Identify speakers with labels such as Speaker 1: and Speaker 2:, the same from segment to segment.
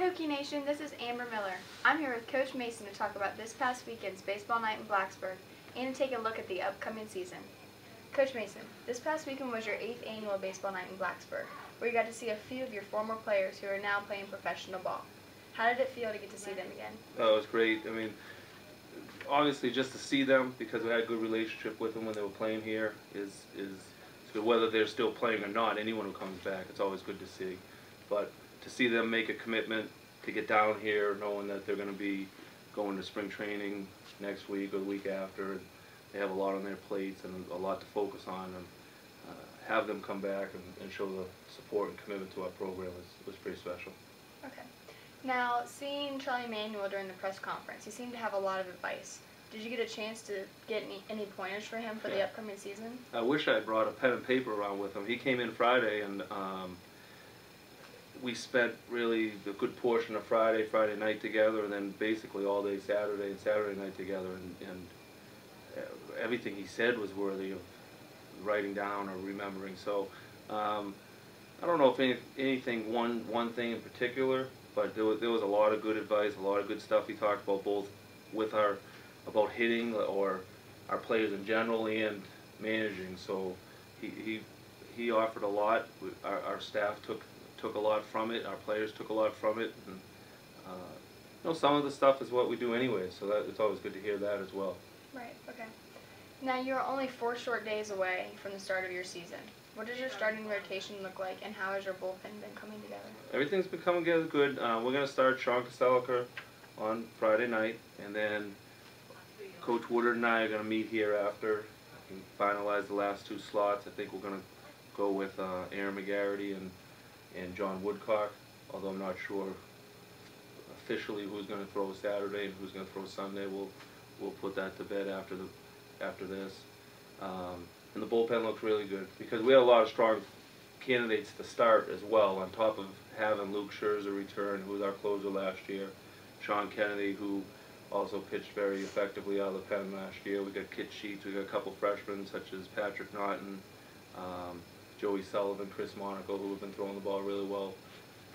Speaker 1: Hokie Nation, this is Amber Miller. I'm here with Coach Mason to talk about this past weekend's baseball night in Blacksburg and to take a look at the upcoming season. Coach Mason, this past weekend was your 8th annual baseball night in Blacksburg, where you got to see a few of your former players who are now playing professional ball. How did it feel to get to see them again?
Speaker 2: Oh, it was great. I mean, obviously just to see them, because we had a good relationship with them when they were playing here, is good. Whether they're still playing or not, anyone who comes back, it's always good to see. But to see them make a commitment to get down here, knowing that they're going to be going to spring training next week or the week after, and they have a lot on their plates and a lot to focus on, and have them come back and show the support and commitment to our program was pretty special.
Speaker 1: Okay. Now, seeing Charlie Manuel during the press conference, he seemed to have a lot of advice. Did you get a chance to get any pointers for him for the upcoming season? I
Speaker 2: wish I had brought a pen and paper around with him. He came in Friday, and we spent really a good portion of Friday night together, and then basically all day Saturday and Saturday night together, and everything he said was worthy of writing down or remembering. So I don't know if anything, one thing in particular, but there was a lot of good advice, a lot of good stuff he talked about, both with about hitting or our players in general and managing. So he offered a lot. Our staff took a lot from it. Our players took a lot from it. And, some of the stuff is what we do anyway, so it's always good to hear that as well.
Speaker 1: Right, okay. Now, you're only 4 short days away from the start of your season. What does your starting rotation look like, and how has your bullpen been coming together?
Speaker 2: Everything's been coming together good. We're going to start Sean Koseliker on Friday night, and then Coach Woodard and I are going to meet here after and finalize the last 2 slots. I think we're going to go with Aaron McGarity and John Woodcock, although I'm not sure officially who's going to throw Saturday and who's going to throw Sunday. We'll put that to bed after this. And the bullpen looks really good because we had a lot of strong candidates to start as well, on top of having Luke Scherzer return, who was our closer last year, Sean Kennedy, who also pitched very effectively out of the pen last year. We got Kit Sheets, we got a couple freshmen such as Patrick Naughton, Joey Sullivan, Chris Monaco, who have been throwing the ball really well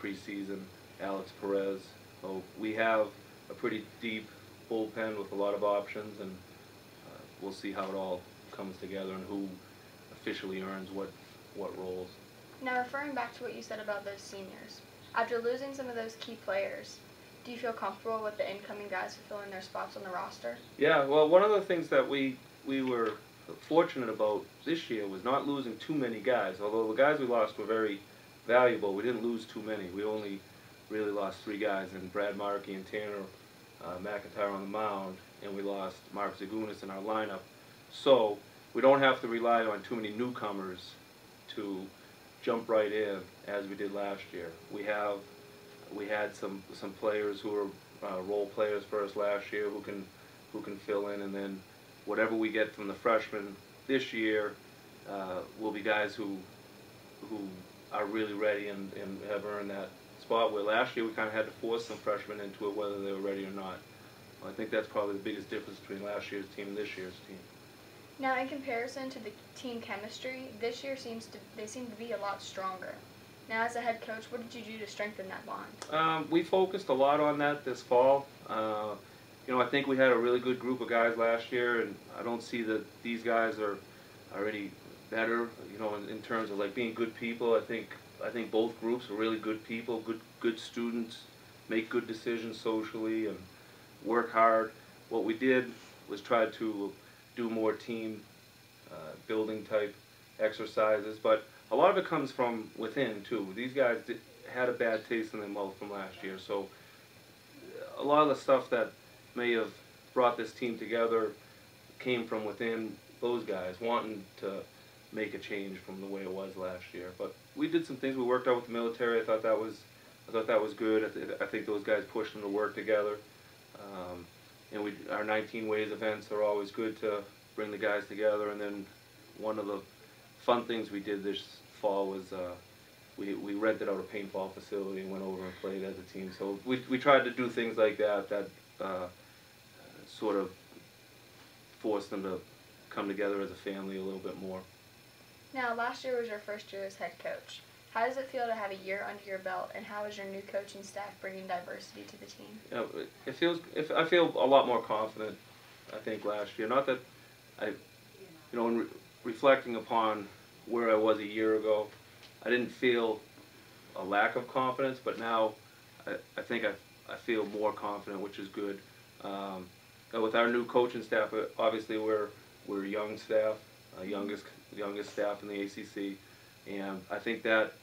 Speaker 2: preseason, Alex Perez. So we have a pretty deep bullpen with a lot of options, and we'll see how it all comes together and who officially earns what roles.
Speaker 1: Now, referring back to what you said about those seniors, after losing some of those key players, do you feel comfortable with the incoming guys fulfilling their spots on the roster?
Speaker 2: Yeah, well, one of the things that we were fortunate about this year was not losing too many guys. Although the guys we lost were very valuable, we didn't lose too many. We only really lost 3 guys, and Brad Markey and Tanner McIntyre on the mound, and we lost Mark Zagunis in our lineup. So we don't have to rely on too many newcomers to jump right in as we did last year. We had some players who were role players for us last year who can fill in, and then whatever we get from the freshmen this year will be guys who are really ready and have earned that spot, where last year we kind of had to force some freshmen into it whether they were ready or not. I think that's probably the biggest difference between last year's team and this year's team.
Speaker 1: Now, in comparison to the team chemistry, this year they seem to be a lot stronger. Now, as a head coach, what did you do to strengthen that bond?
Speaker 2: We focused a lot on that this fall. I think we had a really good group of guys last year, and I don't see that these guys are any better, in terms of like being good people. I think both groups are really good people, good students, make good decisions socially, and work hard. What we did was try to do more team building type exercises, but a lot of it comes from within too. These guys had a bad taste in their mouth from last year, so a lot of the stuff that may have brought this team together came from within those guys wanting to make a change from the way it was last year. But we did some things. We worked out with the military. I thought that was good. I think those guys pushed them to work together. And our 19 Ways events are always good to bring the guys together. And then one of the fun things we did this fall was we rented out a paintball facility and went over and played as a team. So we tried to do things like that sort of forced them to come together as a family a little bit more.
Speaker 1: Now, last year was your first year as head coach. How does it feel to have a year under your belt, and how is your new coaching staff bringing diversity to the team?
Speaker 2: You know, I feel a lot more confident. I think last year, not that in reflecting upon where I was a year ago, I didn't feel a lack of confidence, but now I think I feel more confident, which is good. With our new coaching staff, obviously we're a young staff, youngest staff in the ACC, and I think that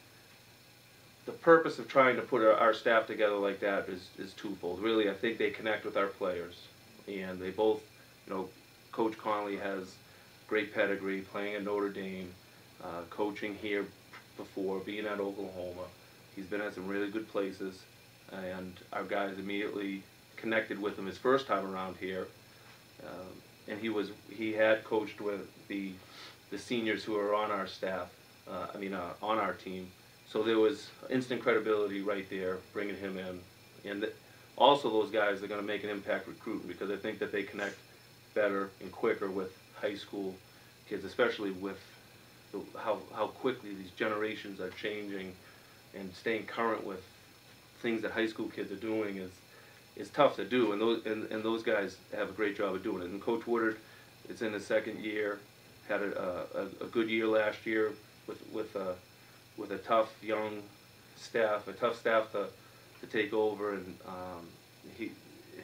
Speaker 2: the purpose of trying to put our staff together like that is twofold. Really, I think they connect with our players, and they both, Coach Connolly has great pedigree, playing at Notre Dame, coaching here before, being at Oklahoma. He's been at some really good places, and our guys immediately connected with him his first time around here. And he had coached with the seniors who are on our staff, on our team. So there was instant credibility right there, bringing him in. And also those guys are going to make an impact recruiting, because I think that they connect better and quicker with high school kids, especially with how quickly these generations are changing, and staying current with things that high school kids are doing is tough to do, and those guys have a great job of doing it. And Coach Woodard is in his second year, had a good year last year with a tough young staff, to take over, and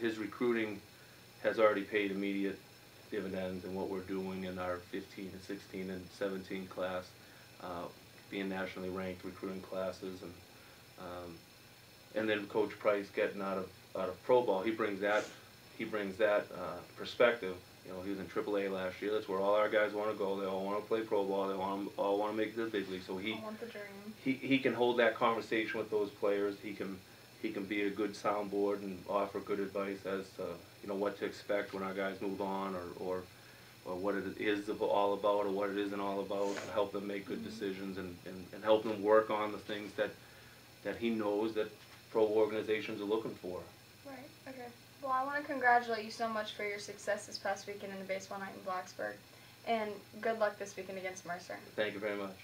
Speaker 2: his recruiting has already paid immediate dividends in what we're doing in our 15 and 16 and 17 class, being nationally ranked recruiting classes, and then Coach Price getting out of pro ball, he brings that perspective. He was in AAA last year. That's where all our guys want to go. They all want to play pro ball. They all want to make it to the big league. So
Speaker 1: I want the dream.
Speaker 2: He can hold that conversation with those players. He can be a good soundboard and offer good advice as to what to expect when our guys move on, or what it is all about, or what it isn't all about, and help them make good decisions, and help them work on the things that he knows that pro organizations are looking for.
Speaker 1: Right, okay. Well, I want to congratulate you so much for your success this past weekend in the baseball night in Blacksburg, and good luck this weekend against Mercer.
Speaker 2: Thank you very much.